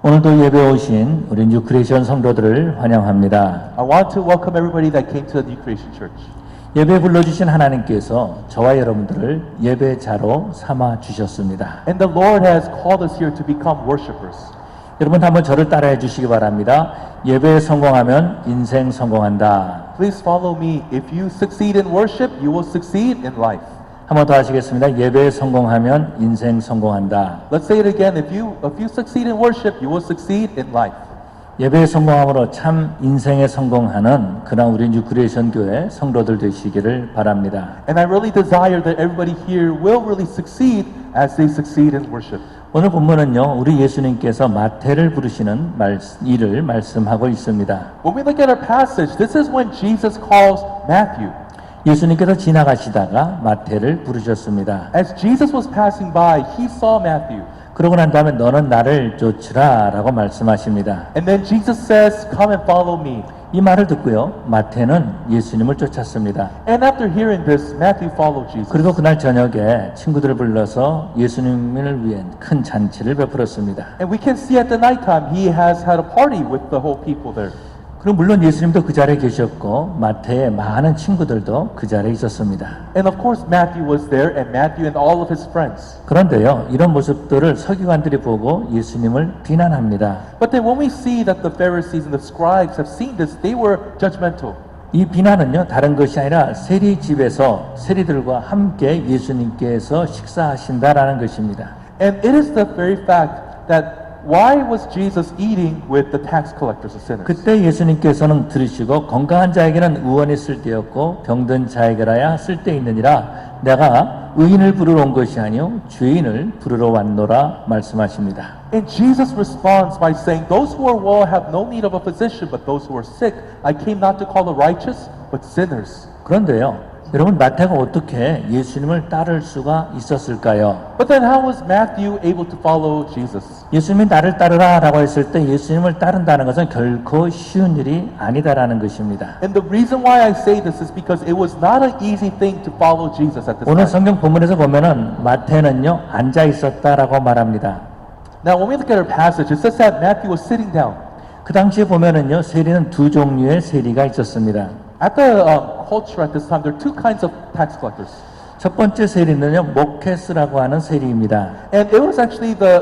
오늘도 예배 오신 우리 뉴 크리에이션 성도들을 환영합니다. I want to welcome everybody that came to the New Creation Church. 예배 불러주신 하나님께서 저와 여러분들을 예배자로 삼아 주셨습니다. And the Lord has called us here to become worshipers. 여러분 한번 저를 따라해 주시기 바랍니다. 예배에 성공하면 인생 성공한다. Please follow me. If you succeed in worship, you will succeed in life. 한 번 더 하시겠습니다. 예배에 성공하면 인생 성공한다. Let's say it again. If you succeed in worship, you will succeed in life. 예배에 성공함으로 참 인생에 성공하는 그런 우리 뉴 크리에이션 교회 성도들 되시기를 바랍니다. And I really desire that everybody here will really succeed as they succeed in worship. 오늘 본문은요, 우리 예수님께서 마태를 부르시는 일을 말씀하고 있습니다. When we look at our passage, this is when Jesus calls Matthew. 예수님께서 지나가시다가 마태를 부르셨습니다. As Jesus was passing by, he saw Matthew. 그러고 난 다음에 너는 나를 쫓으라 라고 말씀하십니다. And then Jesus says, come and follow me. 이 말을 듣고요, 마태는 예수님을 쫓았습니다. And after hearing this, Matthew followed Jesus. 그리고 그날 저녁에 친구들을 불러서 예수님을 위해 큰 잔치를 베풀었습니다. And we can see at the nighttime, he has had a party with the whole people there. 그리고 물론 예수님도 그 자리에 계셨고 마태의 많은 친구들도 그 자리에 있었습니다. And of course, Matthew was there, and Matthew and all of his friends. 그런데요, 이런 모습들을 서기관들이 보고 예수님을 비난합니다. But then when we see that the Pharisees and the scribes have seen this, they were judgmental. 이 비난은요, 다른 것이 아니라 세리 집에서 세리들과 함께 예수님께서 식사하신다라는 것입니다. And it is the very fact that why was Jesus eating with the tax collectors and sinners? 그때 예수님께서는 들으시고 건강한 자에게는 의원이 쓸데없고 병든 자에게라야 쓸데있느니라 내가 의인을 부르러 온 것이 아니요 죄인을 부르러 왔노라 말씀하십니다. And Jesus responds by saying, those who are well have no need of a physician, but those who are sick, I came not to call the righteous, but sinners. 그런데요, 여러분 마태가 어떻게 예수님을 따를 수가 있었을까요? But then how was Matthew able to follow Jesus? 예수님이 나를 따르라 라고 했을 때 예수님을 따른다는 것은 결코 쉬운 일이 아니다라는 것입니다. And the reason why I say this is because it was not an easy thing to follow Jesus at this 오늘 time. 성경 본문에서 보면은 마태는요 앉아 있었다라고 말합니다. Now when we look at our passage, it says that Matthew was sitting down. 그 당시에 보면은요 세리는 두 종류의 세리가 있었습니다. At the culture at this time, there are two kinds of tax collectors. 첫 번째 세리는요 모케스라고 하는 세리입니다. And it was actually the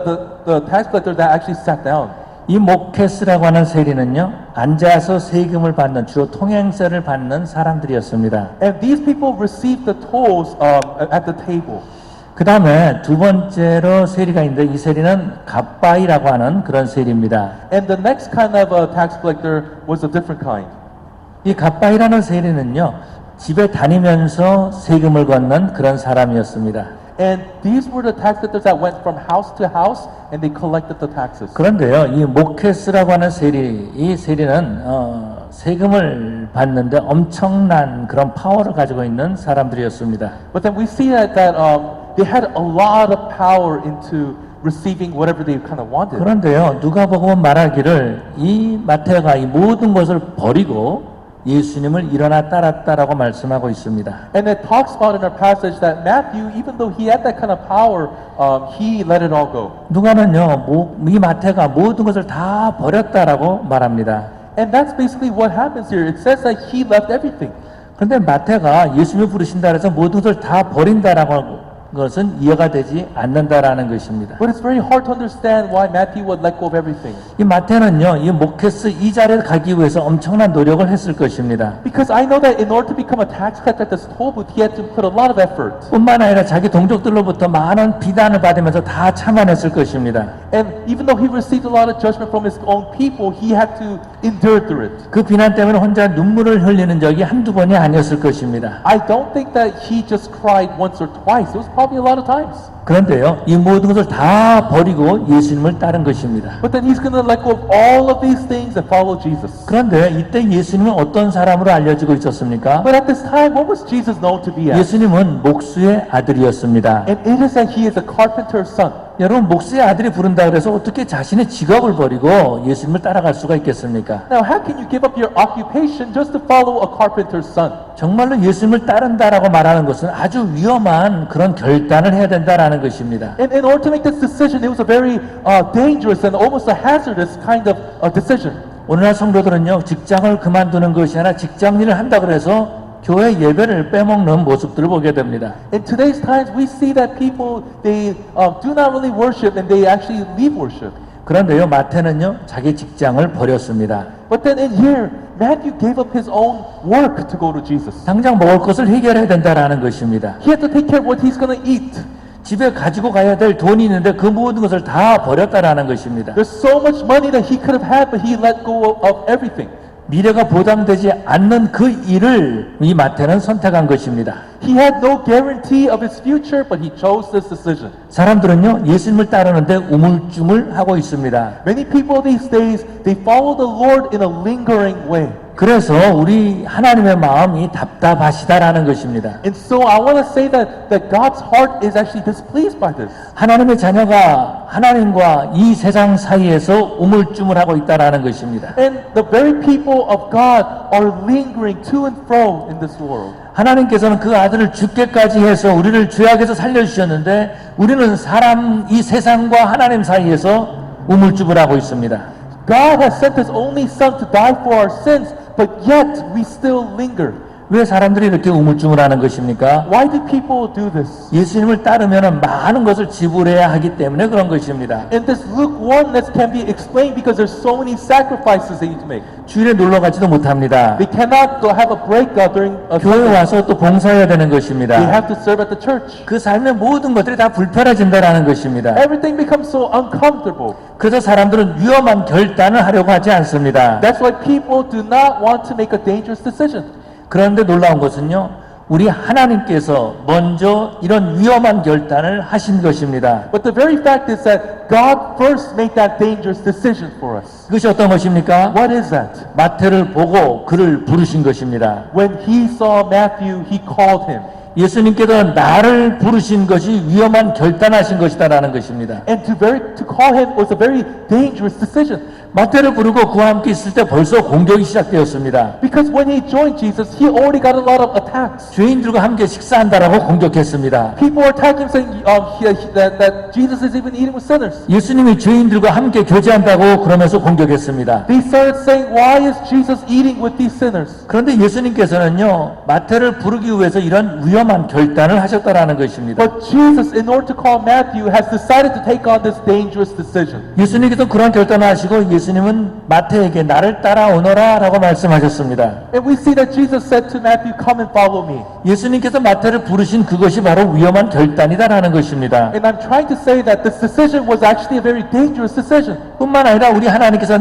tax collector that actually sat down. 이 모케스라고 하는 세리는요 앉아서 세금을 받는 주로 통행세를 받는 사람들이었습니다. And these people received the tolls at the table. 그 다음에 두 번째로 세리가 있는데 이 세리는 갑바이라고 하는 그런 세리입니다. And the next kind of tax collector was a different kind. 이 갑바이라는 세리는요 집에 다니면서 세금을 걷는 그런 사람이었습니다. And these were the tax collectors that went from house to house and they collected the taxes. 그런데요 이 모케스라고 하는 이 세리는 세금을 받는데 엄청난 그런 파워를 가지고 있는 사람들이었습니다. But then we see that they had a lot of power into receiving whatever they kind of wanted. 그런데요 누가복음은 말하기를 이 마태가 이 모든 것을 버리고 예수님을 일어나 따랐다라고 말씀하고 있습니다. And it talks about in our passage that Matthew, even though he had that kind of power, he let it all go. 누가는요 이 마태가 모든 것을 다 버렸다라고 말합니다. And that's basically what happens here. It says that he left everything. 그런데 마태가 예수님을 부르신다 해서 모든 것을 다 버린다라고 것은 이해가 되지 않는다라는 것입니다. But it's very hard to understand why Matthew would let go of everything. 이 마태는요, 이 모케스 이 자리에 가기 위해서 엄청난 노력을 했을 것입니다. Because I know that in order to become a tax collector at this toll booth, he had to put a lot of effort. 뿐만 아니라 자기 동족들로부터 많은 비난을 받으면서 다 참아냈을 것입니다. And even though he received a lot of judgment from his own people, he had to endure through it. 그 비난 때문에 혼자 눈물을 흘리는 적이 한두 번이 아니었을 것입니다. I don't think that he just cried once or twice. It was probably a lot of times. 그런데요, 이 모든 것을 다 버리고 예수님을 따른 것입니다. But then he's going to let go of all of these things and follow Jesus. 그런데 이때 예수님은 어떤 사람으로 알려지고 있었습니까? But at this time, what was Jesus known to be as? 예수님은 목수의 아들이었습니다. And it is that he is a carpenter's son. 여러분 목수의 아들이 부른다 그래서 어떻게 자신의 직업을 버리고 예수님을 따라갈 수가 있겠습니까? Now, how can you give up your occupation just to follow a carpenter's son? 정말로 예수님을 따른다라고 말하는 것은 아주 위험한 그런 결단을 해야 된다라는 것입니다. And in order to make this decision, it was a very dangerous and almost a hazardous kind of decision. 오늘날 성도들은요, 직장을 그만두는 것이 아니라 직장일을 한다 그래서 교회 예배를 빼먹는 모습들을 보게 됩니다. In today's times, we see that people, they do not really worship and they actually leave worship. 그런데요, 마태는요, 자기 직장을 버렸습니다. But then in here, Matthew gave up his own work to go to Jesus. 당장 먹을 것을 해결해야 된다라는 것입니다. He had to take care of what he's going to eat. 집에 가지고 가야 될 돈이 있는데 그 모든 것을 다 버렸다라는 것입니다. There's so much money that he could have had, but he let go of everything. 미래가 보장되지 않는 그 일을 이 마태는 선택한 것입니다. He had no guarantee of his future, but he chose this decision. 사람들은요, 예수님을 따르는데 우물쭈물하고 있습니다. Many people these days, they follow the Lord in a lingering way. 그래서 우리 하나님의 마음이 답답하시다라는 것입니다. And so I want to say that God's heart is actually displeased by this. 하나님의 자녀가 하나님과 이 세상 사이에서 우물쭈물하고 있다라는 것입니다. And the very people of God are lingering to and fro in this world. 하나님께서는 그 아들을 죽게까지 해서 우리를 죄악에서 살려주셨는데 우리는 이 세상과 하나님 사이에서 우물쭈물하고 있습니다. God has sent His only Son to die for our sins, but yet we still linger. 왜 사람들이 이렇게 우물쭈물하는 것입니까? Why do people do this? 예수님을 따르면 많은 것을 지불해야 하기 때문에 그런 것입니다. And this lukewarmness can be explained because there's so many sacrifices they need to make. 주일에 놀러 가지도 못합니다. They cannot go have a break during a 교회 Sunday. 와서 또 봉사해야 되는 They 것입니다. have to serve at the church. 그 삶의 모든 것들이 다 불편해진다라는 것입니다. Everything becomes so uncomfortable. 그래서 사람들은 위험한 결단을 하려고 하지 않습니다. That's why people do not want to make a dangerous decision. 그런데 놀라운 것은요, 우리 하나님께서 먼저 이런 위험한 결단을 하신 것입니다. But the very fact is that God first made that dangerous decision for us. 그것이 어떤 것입니까? What is that? 마태를 보고 그를 부르신 것입니다. When he saw Matthew, he called him. 예수님께서 나를 부르신 것이 위험한 결단하신 것이다라는 것입니다. And to call him was a very dangerous decision. 마태를 부르고 그와 함께 있을 때 벌써 공격이 시작되었습니다. Because when he joined Jesus, he already got a lot of attacks. 죄인들과 함께 식사한다라고 공격했습니다. People were attacking him, saying that Jesus is even eating with sinners. 예수님이 죄인들과 함께 교제한다고 그러면서 공격했습니다. They started saying, why is Jesus eating with these sinners? 그런데 예수님께서는요, 마태를 부르기 위해서 이런 위험한 결단을 하셨다라는 것입니다. But Jesus, in order to call Matthew, has decided to take on this dangerous decision. 예수님께서 그런 결단을 하시고 예수님은 마태에게 나를 따라오너라 라고 말씀하셨습니다. And we see that Jesus said to Matthew, come and follow me. 예수님께서 마태를 부르신 그것이 바로 위험한 결단이다라는 것입니다. And I'm trying to say that this decision was actually a very dangerous decision. 뿐만 아니라 우리 하나님께서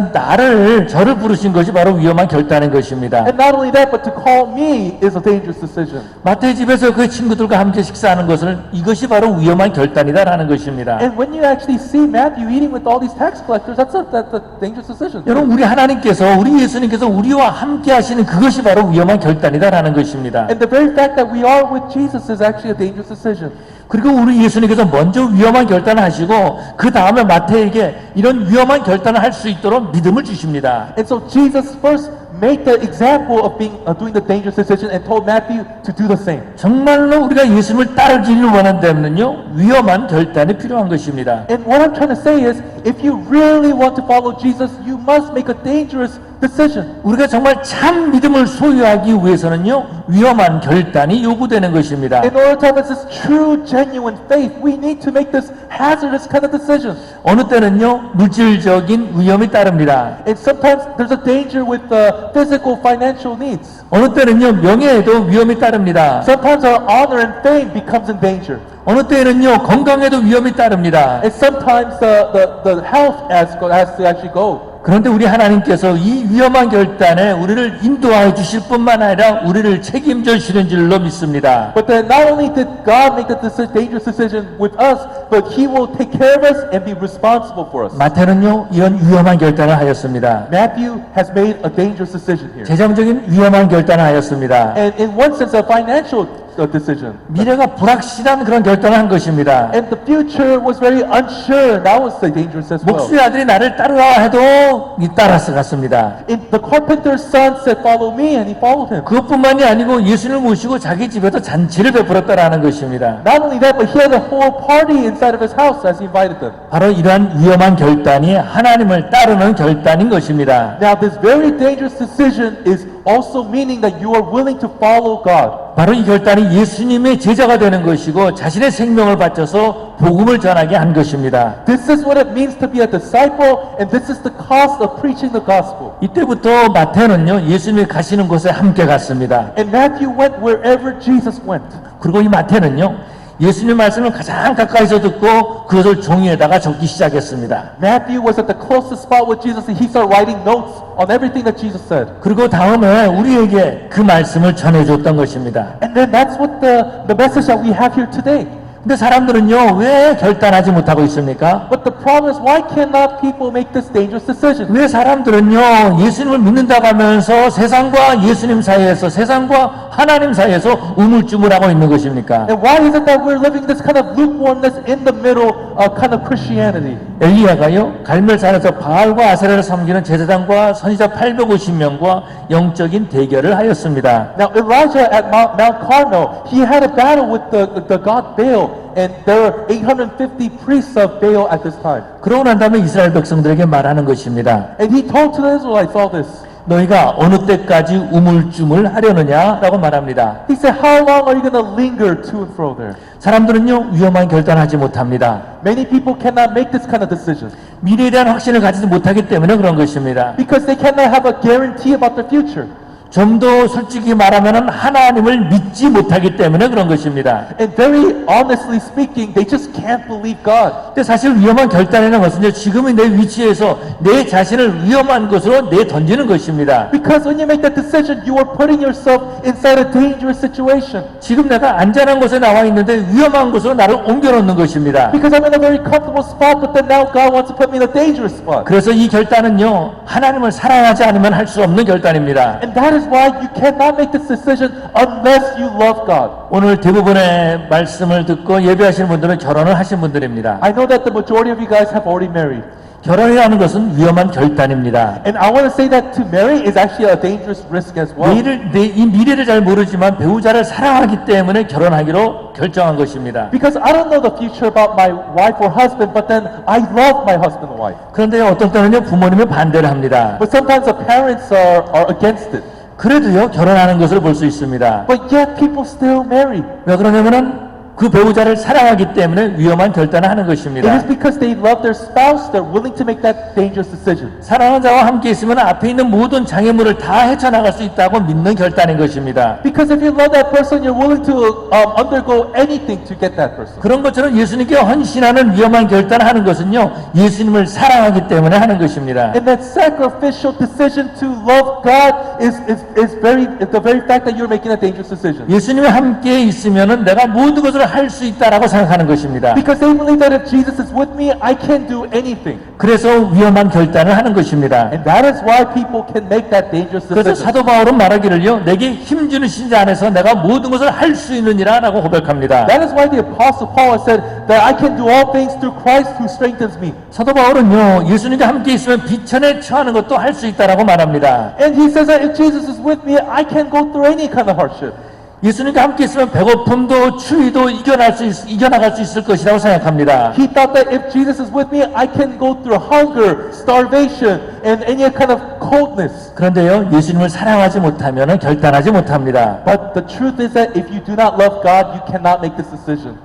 저를 부르신 것이 바로 위험한 결단인 것입니다. And not only that, but to call me is a dangerous decision. 마태의 집에서 그 친구들과 함께 식사하는 것을 이것이 바로 위험한 결단이다라는 것입니다. And when you actually see Matthew eating with all these tax collectors, that's a dangerous decision. 여러분, 우리 하나님께서, 우리 예수님께서 우리와 함께 하시는 그것이 바로 위험한 결단이다라는 것입니다. And the very fact that we are with Jesus is actually a dangerous decision. 그리고 우리 예수님께서 먼저 위험한 결단을 하시고 그 다음에 마태에게 이런 위험한 결단을 할 수 있도록 믿음을 주십니다. And so Jesus first made the example of doing the dangerous decision and told Matthew to do the same. 정말로 우리가 예수님을 따르기를 원한다면요, 위험한 결단이 필요한 것입니다. And what I'm trying to say is, if you really want to follow Jesus, you must make a dangerous decision. 우리가 정말 참 믿음을 소유하기 위해서는요, 위험한 결단이 요구되는 것입니다. In order to have this true, genuine faith, we need to make this hazardous kind of decision. 어느 때는요, 물질적인 위험이 따릅니다. And sometimes there's a danger with the physical, financial needs. 어느 때는요, 명예에도 위험이 따릅니다. Sometimes our honor and fame becomes in danger. 어느 때는요, 건강에도 위험이 따릅니다. And sometimes the health has to actually go. 그런데 우리 하나님께서 이 위험한 결단에 우리를 인도하여 주실 뿐만 아니라 우리를 책임져 주시는 줄로 믿습니다. But then not only did God make the dangerous decision with us, but He will take care of us and be responsible for us. 마태는요, 이런 위험한 결단을 하였습니다. Matthew has made a dangerous decision here. 재정적인 위험한 결단을 하였습니다. And in one sense, a financial decision. 미래가 불확실한 그런 결단을 한 것입니다. And the future was very unsure. That was the dangerous as well. 목수의 아들이 나를 따르라 해도 따라서 갔습니다. And the carpenter's son said, "Follow me," and he followed him. 그것뿐만이 아니고 예수님을 모시고 자기 집에서 잔치를 베풀었다라는 것입니다. Not only that, but he had a whole party inside of his house as he invited them. 바로 이러한 위험한 결단이 하나님을 따르는 결단인 것입니다. Now, this very dangerous decision is also meaning that you are willing to follow God. 바로 이 결단이 예수님의 제자가 되는 것이고 자신의 생명을 바쳐서 복음을 전하게 한 것입니다. This is what it means to be a disciple, and this is the cost of preaching the gospel. 이때부터 마태는요, 예수님이 가시는 곳에 함께 갔습니다. And Matthew went wherever Jesus went. 그리고 이 마태는요, 예수님 말씀을 가장 가까이서 듣고 그것을 종이에다가 적기 시작했습니다. Matthew was at the closest spot with Jesus, and he started writing notes on everything that Jesus said. 그리고 다음에 우리에게 그 말씀을 전해줬던 것입니다. And then that's what the message that we have here today. 근데 사람들은요, 왜 결단하지 못하고 있습니까? But the problem is, why cannot people make this dangerous decision? 왜 사람들은요, 예수님을 믿는다고 하면서 세상과 예수님 사이에서, 세상과 하나님 사이에서 우물쭈물하고 있는 것입니까? And why is it that we're living this kind of lukewarmness in the middle kind of Christianity? 엘리야가요, 갈멜산에서 바알과 아세라를 섬기는 제사장과 선지자 850명과 영적인 대결을 하였습니다. Now Elijah at Mount Carmel, he had a battle with the god Baal, and there were 850 priests of Baal at this time. 그러고 난 다음에 이스라엘 백성들에게 말하는 것입니다. And he told to the Israelites all this. 너희가 어느 때까지 우물쭈물 하려느냐라고 말합니다. He said, "How long are you going to linger to and fro there?" 사람들은요, 위험한 결단하지 못합니다. Many people cannot make this kind of decision 미래에 대한 확신을 가지지 못하기 때문에 그런 것입니다. because they cannot have a guarantee about the future. 좀 더 솔직히 말하면 하나님을 믿지 못하기 때문에 그런 것입니다. And very honestly speaking, they just can't believe God. 근데 사실 위험한 결단이라는 것은 지금의 내 위치에서 내 자신을 위험한 것으로 내던지는 것입니다. Because when you make that decision, you are putting yourself inside a dangerous situation. 지금 내가 안전한 곳에 나와 있는데 위험한 곳으로 나를 옮겨놓는 것입니다. Because I'm in a very comfortable spot, but then now God wants to put me in a dangerous spot. 그래서 이 결단은요, 하나님을 사랑하지 않으면 할 수 없는 결단입니다. And that is why you cannot make this decision unless you love God. 오늘 대부분의 말씀을 듣고 예배하시는 분들은 결혼을 하신 분들입니다. I know that the majority of you guys have already married. 결혼이라는 것은 위험한 결단입니다. And I want to say that to marry is actually a dangerous risk as well. 이 미래를 잘 모르지만 배우자를 사랑하기 때문에 결혼하기로 결정한 것입니다. Because I don't know the future about my wife or husband, but then I love my husband and wife. 그런데 어떤 때는요, 부모님이 반대를 합니다. But sometimes the parents are against it. 그래도요, 결혼하는 것을 볼 수 있습니다. But yet people still marry. 왜 그러냐면은 그 배우자를 사랑하기 때문에 위험한 결단을 하는 It is 것입니다. because they love their spouse, they're willing to make that dangerous decision. 사랑하는 자와 함께 있으면 앞에 있는 모든 장애물을 다 헤쳐나갈 수 있다고 믿는 결단인 것입니다. Because if you love that person, you're willing to undergo anything to get that person. 그런 것처럼 예수님께 헌신하는 위험한 결단을 하는 것은요, 예수님을 사랑하기 때문에 하는 것입니다. And that sacrificial decision to love God is the very fact that you're making a dangerous decision. 예수님이 함께 있으면은 내가 모든 것을 할 수 있다라고 생각하는 것입니다. Because they believe that if Jesus is with me, I can do anything. 그래서 위험한 결단을 하는 것입니다. And that is why people can make that dangerous 그래서 decision. 사도 바울은 말하기를요, 내게 힘주는 신자 안에서 내가 모든 것을 할 수 있느니라라고 고백합니다. That is why the Apostle Paul has said that I can do all things through Christ who strengthens me. 사도 바울은요, 예수님과 함께 있으면 비천에 처하는 것도 할 수 있다라고 말합니다. And he says that if Jesus is with me, I can go through any kind of hardship. 예수님과 함께 있으면 배고픔도 추위도 이겨나갈 수 있을 것이라고 생각합니다. He thought that if Jesus is with me, I can go through hunger, starvation, and any kind of coldness. 그런데요, 예수님을 사랑하지 못하면 결단하지 못합니다. But the truth is that if you do not love God, you cannot make this decision.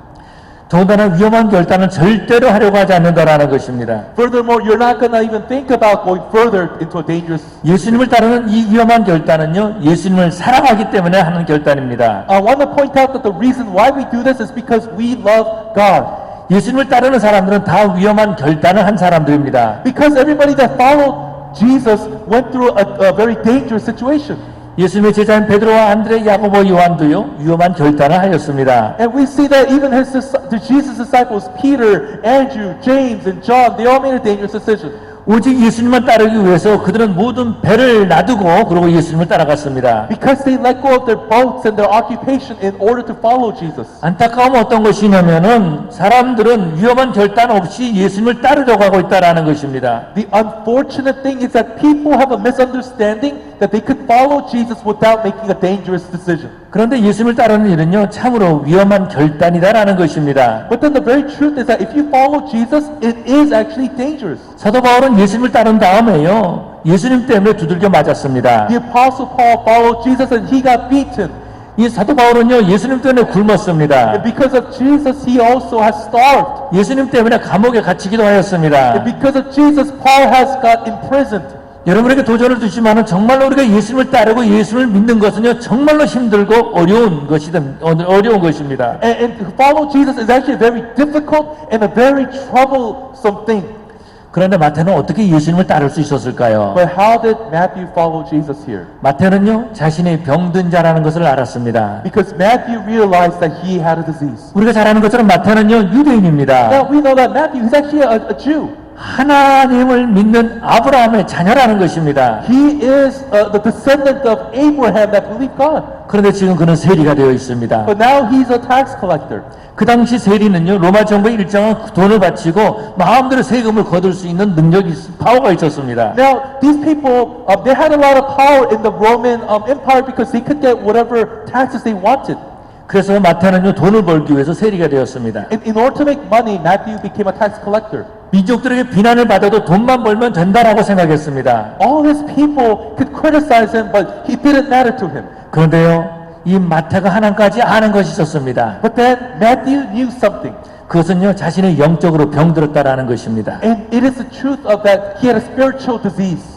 더군다나 위험한 결단은 절대로 하려고 하지 않는다라는 것입니다. Furthermore, you're not going to even think about going further into a dangerous. 예수님을 따르는 이 위험한 결단은요, 예수님을 사랑하기 때문에 하는 결단입니다. I want to point out that the reason why we do this is because we love God. 예수님을 따르는 사람들은 다 위험한 결단을 한 사람들입니다. Because everybody that followed Jesus went through a very dangerous situation. 예수님의 제자인 베드로와 안드레, 야고보, 요한도요, 위험한 결단을 하였습니다. And we see that even Jesus' disciples, Peter, Andrew, James, and John, they all made a dangerous decision. 오직 예수님만 따르기 위해서 그들은 모든 배를 놔두고 그러고 예수님을 따라갔습니다. Because they let go of their boats and their occupation in order to follow Jesus. 안타까움은 어떤 것이냐면은 사람들은 위험한 결단 없이 예수님을 따르려고 하고 있다라는 것입니다. The unfortunate thing is that people have a misunderstanding that they could follow Jesus without making a dangerous decision. 그런데 예수님을 따르는 일은요, 참으로 위험한 결단이다라는 것입니다. But then the very truth is that if you follow Jesus, it is actually dangerous. 사도 바울은 예수님을 따른 다음에요, 예수님 때문에 두들겨 맞았습니다. The Apostle Paul followed Jesus and he got beaten. 이 사도 바울은요, 예수님 때문에 굶었습니다. And because of Jesus, he also has starved. 예수님 때문에 감옥에 갇히기도 하였습니다. And because of Jesus, Paul has got imprisoned. 여러분에게 도전을 주지만은 정말로 우리가 예수님을 따르고 예수님을 믿는 것은요, 정말로 힘들고 어려운 것입니다. And to follow Jesus is actually very difficult and a very troublesome thing. 그런데 마태는 어떻게 예수님을 따를 수 있었을까요? But how did Matthew follow Jesus here? 마태는요, 자신이 병든 자라는 것을 알았습니다. Because Matthew realized that he had a disease. 우리가 잘 아는 것처럼 마태는요, 유대인입니다. Now we know that Matthew is actually a Jew. 하나님을 믿는 아브라함의 자녀라는 것입니다. He is the descendant of Abraham that believed God. 그런데 지금 그는 세리가 되어 있습니다. But now he's a tax collector. 그 당시 세리는요, 로마 정부의 일정한 돈을 바치고 마음대로 세금을 거둘 수 있는 능력이, 파워가 있었습니다. Now these people, they had a lot of power in the Roman Empire because they could get whatever taxes they wanted. 그래서 마태는요, 돈을 벌기 위해서 세리가 되었습니다. In order to make money, Matthew became a tax collector. 민족들에게 비난을 받아도 돈만 벌면 된다라고 생각했습니다. All his people could criticize him, but it didn't matter to him. 그런데요, 이 마태가 하나까지 아는 것이 있었습니다. But then Matthew knew something. 그것은요, 자신의 영적으로 병들었다라는 것입니다. And it is the truth of that he had a spiritual disease.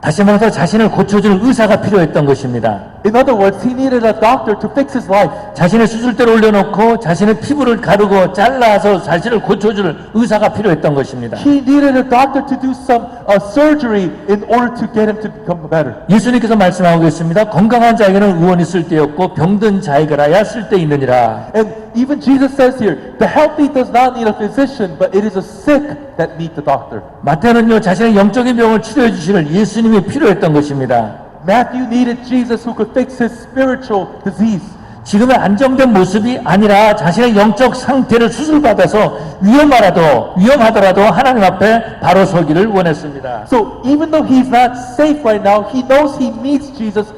다시 말해서 자신을 고쳐줄 의사가 필요했던 것입니다. In other words, he needed a doctor to fix his life. 자신의 수술대를 올려놓고 자신의 피부를 가르고 잘라서 자신을 고쳐줄 의사가 필요했던 것입니다. He needed a doctor to do some surgery in order to get him to become better. 예수님께서 말씀하고 계십니다. 건강한 자에게는 의원이 쓸데없고 병든 자에게라야 쓸데있느니라. And even Jesus says here, the healthy does not need a physician, but it is the sick that need the doctor. 마태는요, 자신의 영적인 병을 치료해 주시는 예수님이 필요했던 것입니다. Matthew needed Jesus who could fix his spiritual disease. 지금의 안정된 모습이 아니라 자신의 영적 상태를 수술받아서 위험하더라도 하나님 앞에 바로 서기를 원했습니다. So even though he's not safe right now, he knows he needs Jesus